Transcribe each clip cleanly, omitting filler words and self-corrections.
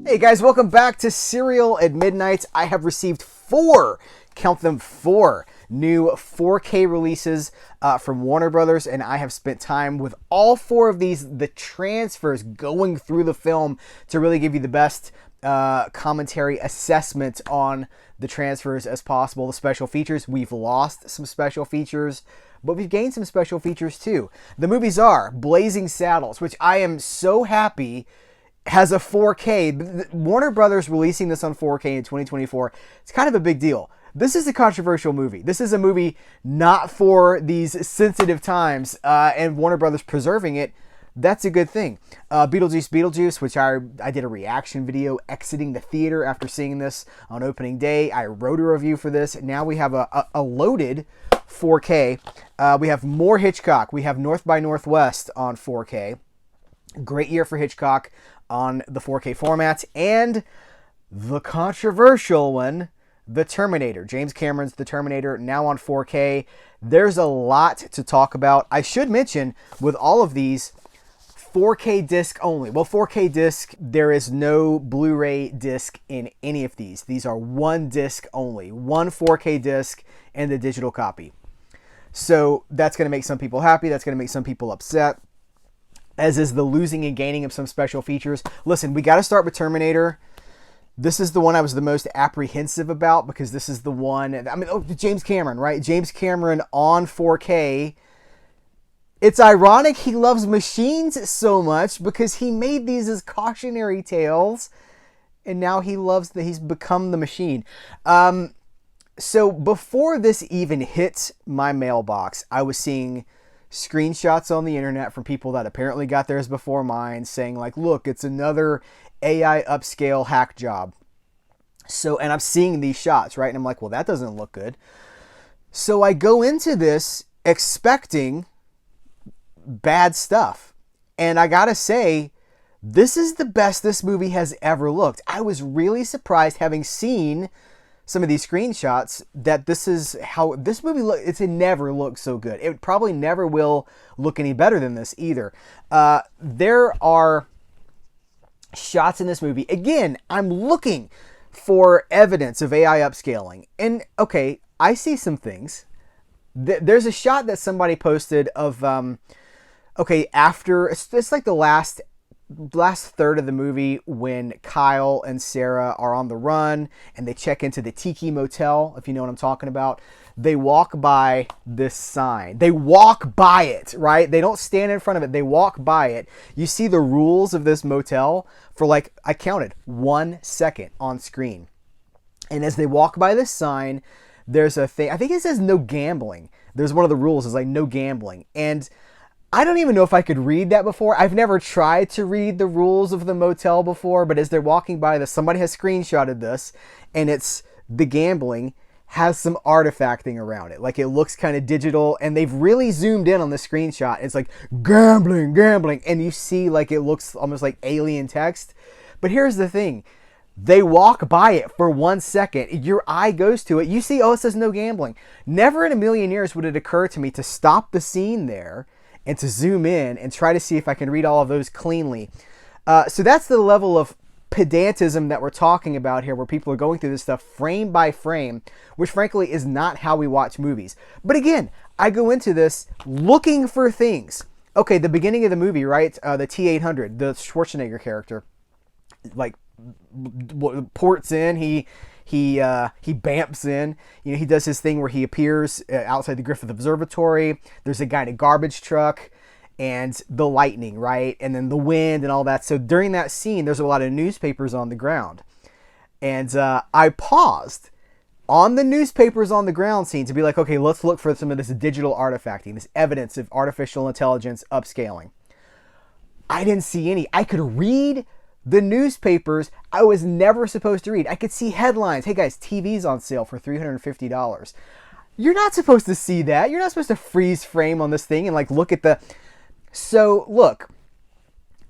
Hey guys, welcome back to Cereal at Midnight. I have received count them four, new 4K releases from Warner Brothers, and I have spent time with all four of these, the transfers, going through the film to really give you the best commentary assessment on the transfers as possible. The special features, we've lost some special features, but we've gained some special features too. The movies are Blazing Saddles, which I am so happy has a 4K. Warner Brothers releasing this on 4K in 2024, it's kind of a big deal. This is a controversial movie. This is a movie not for these sensitive times, and Warner Brothers preserving it, that's a good thing. Beetlejuice Beetlejuice, which I did a reaction video exiting the theater after seeing this on opening day. I wrote a review for this. Now we have a loaded 4K. We have more Hitchcock. We have North by Northwest on 4K. Great year for Hitchcock on the 4K format. And the controversial one, the Terminator. James Cameron's The Terminator, now on 4K. There's a lot to talk about. I should mention, with all of these, 4K disc only. Well, 4K disc, there is no Blu-ray disc in any of these. These are one disc only. One 4K disc and the digital copy. So that's going to make some people happy. That's going to make some people upset, as is the losing and gaining of some special features. Listen, we got to start with Terminator. This is the one I was the most apprehensive about, because this is the one, James Cameron, right? James Cameron on 4K. It's ironic he loves machines so much, because he made these as cautionary tales, and now he's become the machine. So before this even hit my mailbox, I was seeing screenshots on the internet from people that apparently got theirs before mine, saying like, look, it's another AI upscale hack job. So, and I'm seeing these shots, right? And I'm like, well, that doesn't look good. So I go into this expecting bad stuff. And I gotta say, this is the best this movie has ever looked. I was really surprised, having seen some of these screenshots, that this is how this movie looks. It's never looked so good. It probably never will look any better than this either. There are shots in this movie. Again, I'm looking for evidence of AI upscaling. And okay, I see some things. There's a shot that somebody posted of, after, it's like the last third of the movie, when Kyle and Sarah are on the run and they check into the Tiki Motel, if you know what I'm talking about. They walk by this sign. They walk by it, right? They don't stand in front of it. They walk by it. You see the rules of this motel for, like, I counted 1 second on screen. And as they walk by this sign, there's a thing, I think it says no gambling. There's one of the rules is like no gambling. And I don't even know if I could read that before. I've never tried to read the rules of the motel before, but as they're walking by this, somebody has screenshotted this, and it's the gambling has some artifacting around it. Like, it looks kind of digital, and they've really zoomed in on the screenshot. It's like, gambling, gambling, and you see, like, it looks almost like alien text. But here's the thing. They walk by it for 1 second. Your eye goes to it. You see, oh, it says no gambling. Never in a million years would it occur to me to stop the scene there and to zoom in and try to see if I can read all of those cleanly. So that's the level of pedantism that we're talking about here, where people are going through this stuff frame by frame, which frankly is not how we watch movies. But again, I go into this looking for things. Okay, the beginning of the movie, right? The T-800, the Schwarzenegger character, like, ports in, he bamps in, you know, he does his thing where he appears outside the Griffith Observatory. There's a guy in a garbage truck, and the lightning, right? And then the wind and all that. So during that scene, there's a lot of newspapers on the ground. And I paused on the newspapers on the ground scene to be like, okay, let's look for some of this digital artifacting, this evidence of artificial intelligence upscaling. I didn't see any. I could read the newspapers I was never supposed to read. I could see headlines. Hey guys, TV's on sale for $350. You're not supposed to see that. You're not supposed to freeze frame on this thing and like look at the... So look,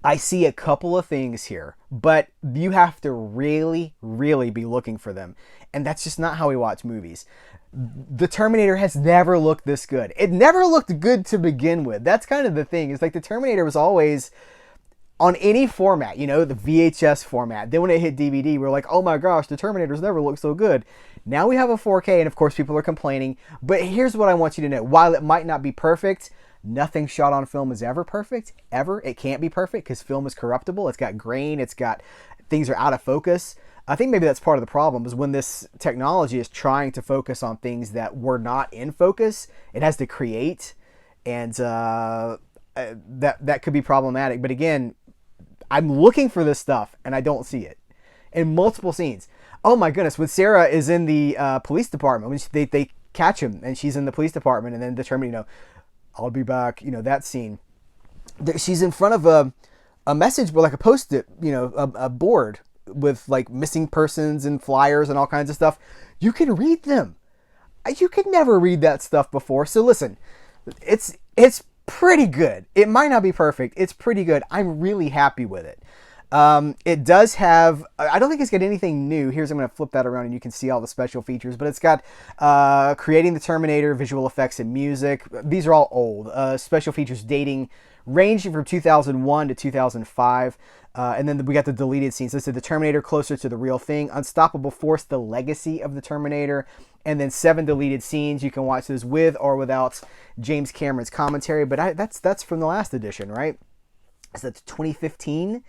I see a couple of things here, but you have to really, really be looking for them. And that's just not how we watch movies. The Terminator has never looked this good. It never looked good to begin with. That's kind of the thing. It's like the Terminator was always on any format, you know, the VHS format. Then when it hit DVD, we're like, oh my gosh, the Terminators never looked so good. Now we have a 4K, and of course people are complaining. But here's what I want you to know. While it might not be perfect, nothing shot on film is ever perfect. Ever. It can't be perfect because film is corruptible. It's got grain. It's got, things are out of focus. I think maybe that's part of the problem, is when this technology is trying to focus on things that were not in focus, it has to create, and that could be problematic. But again, I'm looking for this stuff and I don't see it in multiple scenes. Oh my goodness, when Sarah is in the police department, when they catch him and she's in the police department, and then determine, you know, I'll be back, you know, that scene. She's in front of a message board, like a post-it, you know, a board with like missing persons and flyers and all kinds of stuff. You can read them. You could never read that stuff before. So listen, it's pretty good. It might not be perfect. It's pretty good. I'm really happy with it. It does have, I don't think it's got anything new. I'm going to flip that around and you can see all the special features, but it's got creating the Terminator, visual effects and music. These are all old. Special features ranging from 2001 to 2005. And then we got the deleted scenes. This is the Terminator closer to the real thing, Unstoppable Force, the legacy of the Terminator, and then 7 deleted scenes. You can watch those with or without James Cameron's commentary, but that's from the last edition, right? So that's 2015.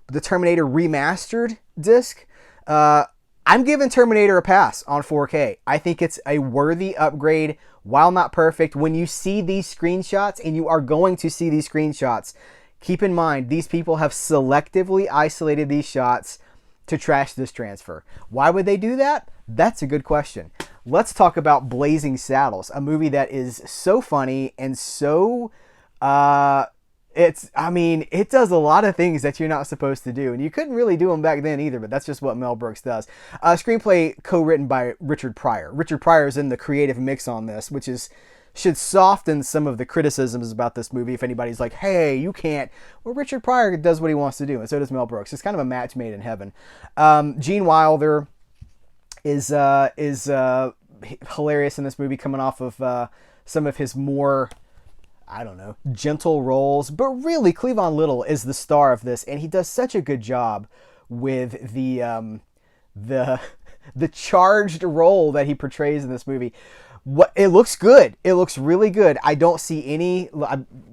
The Terminator remastered disc. I'm giving Terminator a pass on 4K. I think it's a worthy upgrade. While not perfect, when you see these screenshots, and you are going to see these screenshots, keep in mind, these people have selectively isolated these shots to trash this transfer. Why would they do that? That's a good question. Let's talk about Blazing Saddles, a movie that is so funny and so... it does a lot of things that you're not supposed to do, and you couldn't really do them back then either, but that's just what Mel Brooks does. Screenplay co-written by Richard Pryor. Richard Pryor is in the creative mix on this, which should soften some of the criticisms about this movie if anybody's like, hey, you can't. Well, Richard Pryor does what he wants to do, and so does Mel Brooks. It's kind of a match made in heaven. Gene Wilder is hilarious in this movie, coming off of some of his more... I don't know, gentle roles, but really Cleavon Little is the star of this, and he does such a good job with the charged role that he portrays in this movie. It looks good. It looks really good. I don't see any,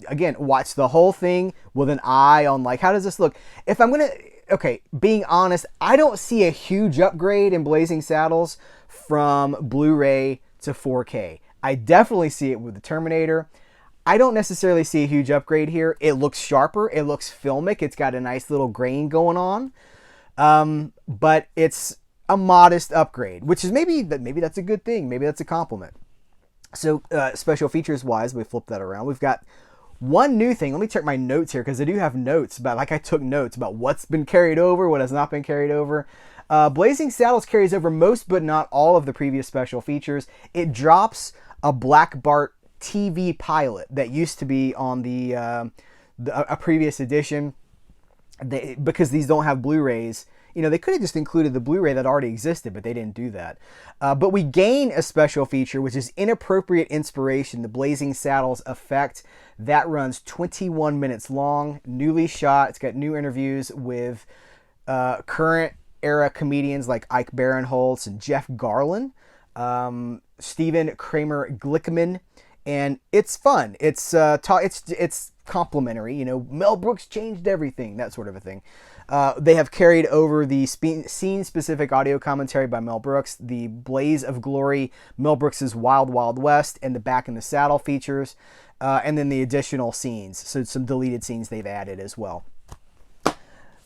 again, watch the whole thing with an eye on like, how does this look? If I'm going to, okay, being honest, I don't see a huge upgrade in Blazing Saddles from Blu-ray to 4K. I definitely see it with the Terminator. I don't necessarily see a huge upgrade here. It looks sharper. It looks filmic. It's got a nice little grain going on. But it's a modest upgrade, which is maybe that's a good thing. Maybe that's a compliment. So special features wise, we flip that around. We've got one new thing. Let me check my notes here, because I do have notes about, like I took notes about what's been carried over, what has not been carried over. Blazing Saddles carries over most but not all of the previous special features. It drops a Black Bart TV pilot that used to be on a previous edition. Because these don't have Blu-rays, you know, they could have just included the Blu-ray that already existed, but they didn't do that. But we gain a special feature, which is Inappropriate Inspiration, the Blazing Saddles effect. That runs 21 minutes long, newly shot. It's got new interviews with current era comedians like Ike Barinholtz and Jeff Garlin, Stephen Kramer Glickman. And it's fun. It's complimentary. You know, Mel Brooks changed everything, that sort of a thing. They have carried over the scene-specific audio commentary by Mel Brooks, the Blaze of Glory, Mel Brooks's Wild Wild West, and the Back in the Saddle features, and then the additional scenes. So some deleted scenes they've added as well.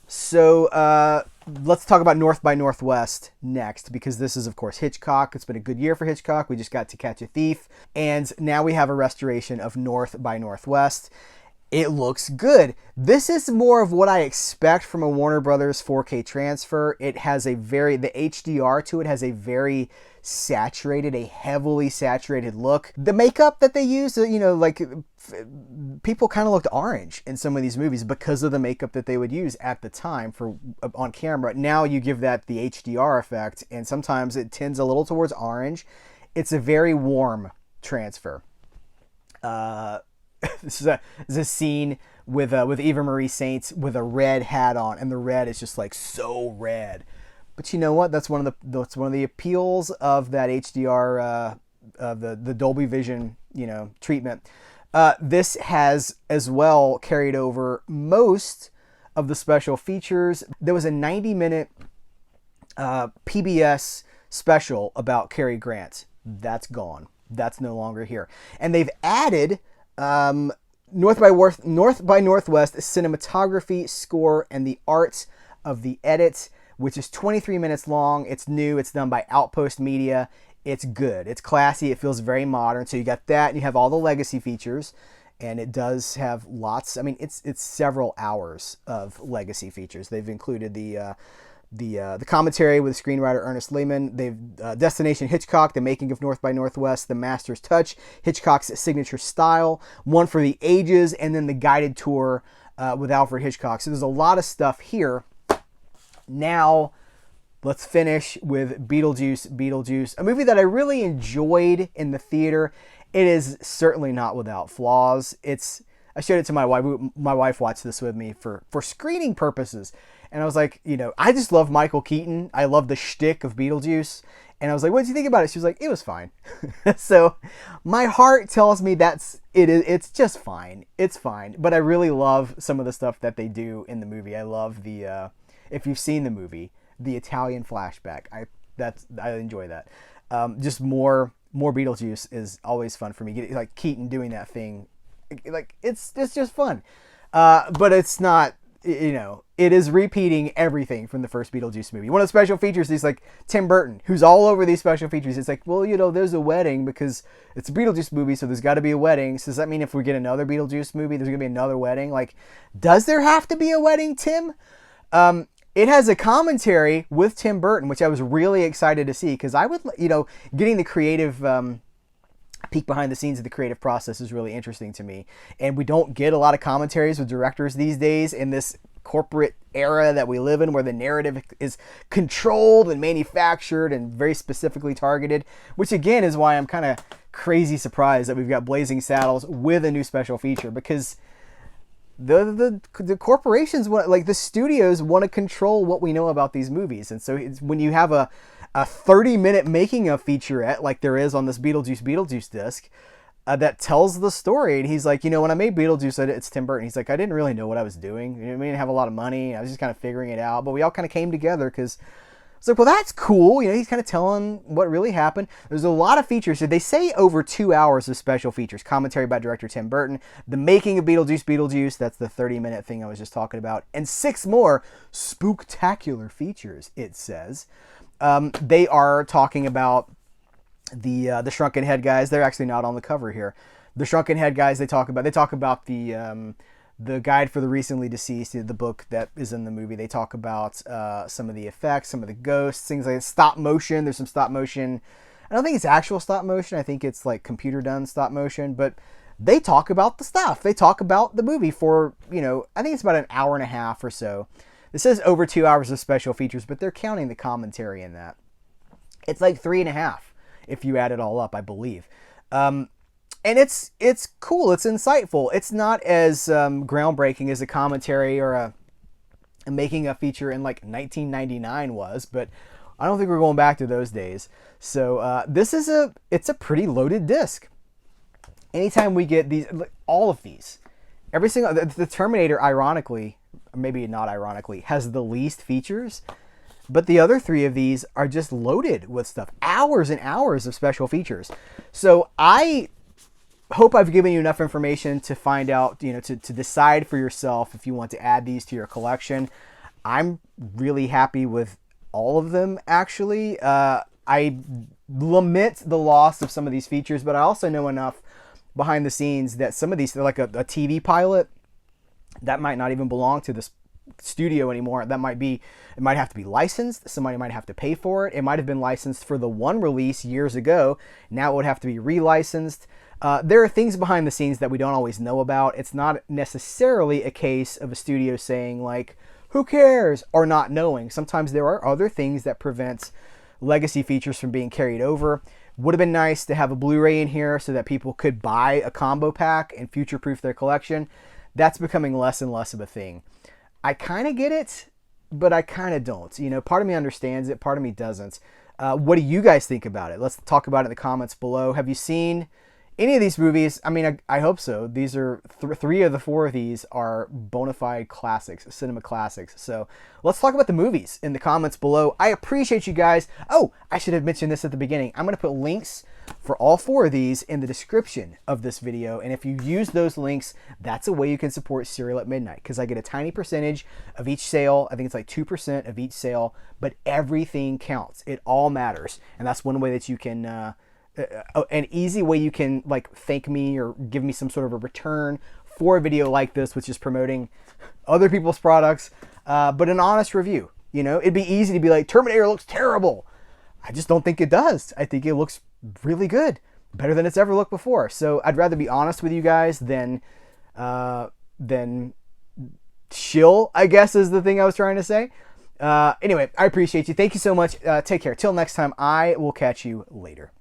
So let's talk about North by Northwest next, because this is, of course, Hitchcock. It's been a good year for Hitchcock. We just got To Catch a Thief, and now we have a restoration of North by Northwest. It looks good. This is more of what I expect from a Warner Brothers 4K transfer. It has the HDR to it has a very saturated, a heavily saturated look. The makeup that they use, you know, like people kind of looked orange in some of these movies because of the makeup that they would use at the time for on camera. Now you give that the HDR effect, and sometimes it tends a little towards orange. It's a very warm transfer. This is a scene with Eva Marie Saint with a red hat on, and the red is just like so red. But you know what? That's one of the appeals of that HDR, the Dolby Vision, treatment. This has as well carried over most of the special features. There was a 90-minute PBS special about Cary Grant. That's gone. That's no longer here. And they've added North by Northwest cinematography, score, and the art of the edit, which is 23 minutes long. It's new. It's done by Outpost Media. It's good. It's classy. It feels very modern. So you got that, and you have all the legacy features, and it does have lots. I mean, it's several hours of legacy features. They've included the commentary with screenwriter Ernest Lehman. They've Destination Hitchcock, the making of North by Northwest, the Master's Touch, Hitchcock's signature style, one for the ages, and then the guided tour with Alfred Hitchcock. So there's a lot of stuff here. Now, let's finish with Beetlejuice, a movie that I really enjoyed in the theater. It is certainly not without flaws. I showed it to my wife. My wife watched this with me for screening purposes. And I was like, I just love Michael Keaton. I love the shtick of Beetlejuice. And I was like, what did you think about it? She was like, it was fine. So my heart tells me it's just fine. It's fine. But I really love some of the stuff that they do in the movie. I love if you've seen the movie, the Italian flashback. I enjoy that. Just more Beetlejuice is always fun for me. Like Keaton doing that thing, like it's just fun. But it's not. It is repeating everything from the first Beetlejuice movie. One of the special features is like Tim Burton, who's all over these special features. It's like, well, there's a wedding because it's a Beetlejuice movie, so there's got to be a wedding. So does that mean if we get another Beetlejuice movie, there's going to be another wedding? Like, does there have to be a wedding, Tim? It has a commentary with Tim Burton, which I was really excited to see because I would, getting the creative peek behind the scenes of the creative process is really interesting to me. And we don't get a lot of commentaries with directors these days in this corporate era that we live in, where the narrative is controlled and manufactured and very specifically targeted, which again is why I'm kind of crazy surprised that we've got Blazing Saddles with a new special feature, because the corporations the studios want to control what we know about these movies. And so when you have a 30-minute making of featurette like there is on this Beetlejuice disc that tells the story, and he's like, when I made Beetlejuice, it's Tim Burton. He's like, I didn't really know what I was doing. We didn't have a lot of money. I was just kind of figuring it out, but we all kind of came together because it's like, well, that's cool. He's kind of telling what really happened. There's a lot of features. They say over 2 hours of special features. Commentary by director Tim Burton. The making of Beetlejuice. That's the 30-minute thing I was just talking about. And 6 more spooktacular features, it says. They are talking about the Shrunken Head guys. They're actually not on the cover here. The Shrunken Head guys, they talk about the Guide for the Recently Deceased, the book that is in the movie. They talk about some of the effects, some of the ghosts, things like stop motion. There's some stop motion. I don't think it's actual stop motion. I think it's like computer done stop motion, but they talk about the stuff. They talk about the movie for, I think it's about an hour and a half or so. It says over 2 hours of special features, but they're counting the commentary in that. It's like 3.5 if you add it all up, I believe. And it's cool. It's insightful. It's not as groundbreaking as a commentary or a making a feature in like 1999 was, but I don't think we're going back to those days. So it's a pretty loaded disc. Anytime we get these, all of these, every single, the Terminator, ironically, maybe not ironically, has the least features, but the other 3 of these are just loaded with stuff. Hours and hours of special features. So I hope I've given you enough information to find out, to decide for yourself if you want to add these to your collection. I'm really happy with all of them, actually. I lament the loss of some of these features, but I also know enough behind the scenes that some of these, they're like a TV pilot that might not even belong to this studio anymore. It might have to be licensed. Somebody might have to pay for it. It might have been licensed for the one release years ago. Now it would have to be relicensed. There are things behind the scenes that we don't always know about. It's not necessarily a case of a studio saying like, who cares, or not knowing. Sometimes there are other things that prevent legacy features from being carried over. Would have been nice to have a Blu-ray in here so that people could buy a combo pack and future-proof their collection. that's becoming less and less of a thing. I kind of get it, but I kind of don't. You know, part of me understands it, part of me doesn't. What do you guys think about it? Let's talk about it in the comments below. Have you seen any of these movies? I mean, I hope so. These are three of the four of these are bona fide classics, cinema classics. So let's talk about the movies in the comments below. I appreciate you guys. Oh, I should have mentioned this at the beginning. I'm going to put links for all four of these in the description of this video. And if you use those links, that's a way you can support Cereal at Midnight, because I get a tiny percentage of each sale. I think it's like 2% of each sale, but everything counts. It all matters. And that's one way that you can, an easy way you can like thank me or give me some sort of a return for a video like this, which is promoting other people's products, but an honest review. You know, it'd be easy to be like, Terminator looks terrible. I just don't think it does. I think it looks really good, better than it's ever looked before. So I'd rather be honest with you guys than shill, I guess is the thing I was trying to say. Anyway, I appreciate you. Thank you so much. Take care. Till next time, I will catch you later.